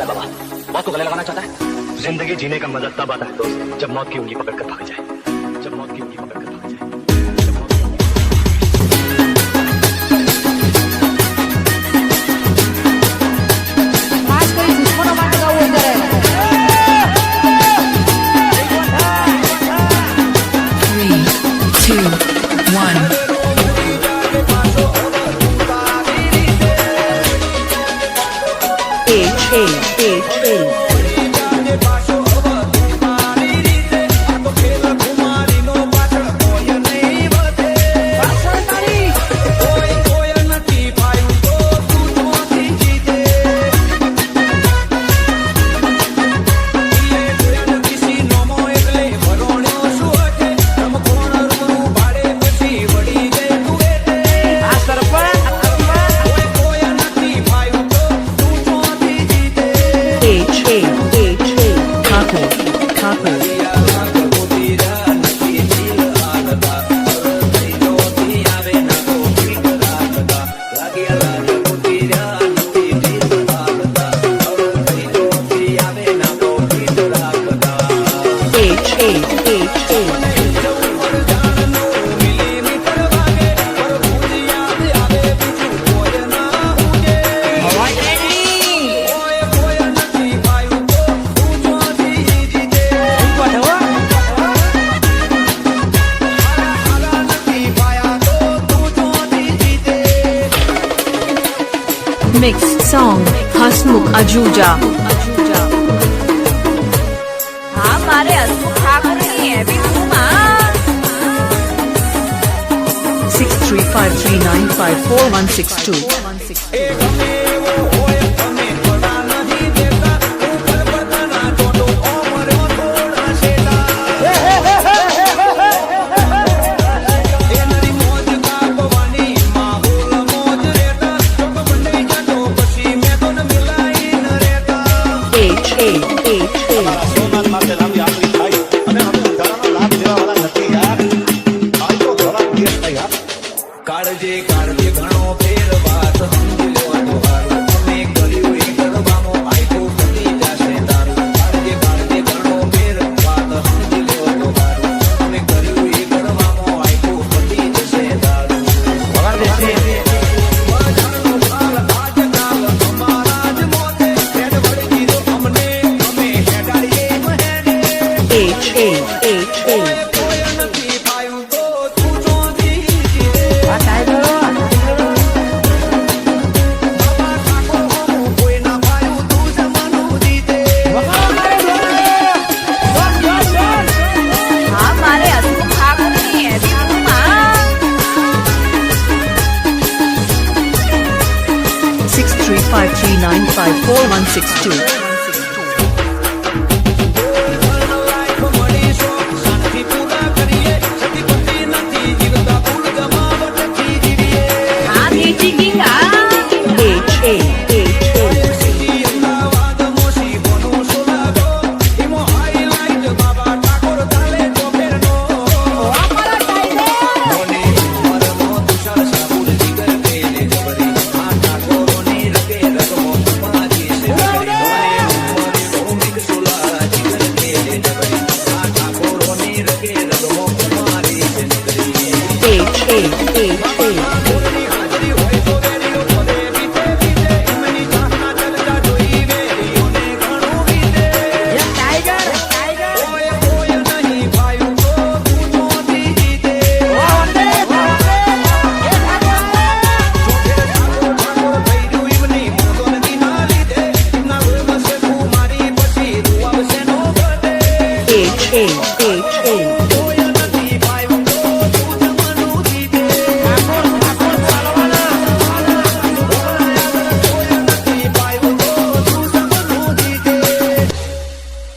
है बाबा? मौत को गले लगाना चाहता है? जिंदगी जीने का मजा तब आता है दोस्त, जब मौत की उंगली पकड़ कर भाग जाए, जब मौत की उंगली पकड़ कर भाग जाए। Mixed song हसमुख अजूजा। हाँ मारे हसमुख ठाकरे है भी घूमा। 6353954162। કાળજે કાળજે ઘણો ફેર વાત સમજી લો તો હારું અમે કર્યું એ કરવામાં આયકો પતી જશે તારું કાળજે કાળજે ઘણો ફેર વાત સમજી લો તો હારું અમે કર્યું એ કરવામાં આયકો પતી જશે તારું ભગવાન દેશે બજારનો કાલ આજકાલ અમારા જ મોતે હેડ વળી દીધો અમને અમે હેડાડીએ મહેડે કોઈ નથી પાયું તો તું ચોથી हाँ मारे हसमुख ठाकरे है भी घूमा। 6353954162। हाँ बेटी किंगा।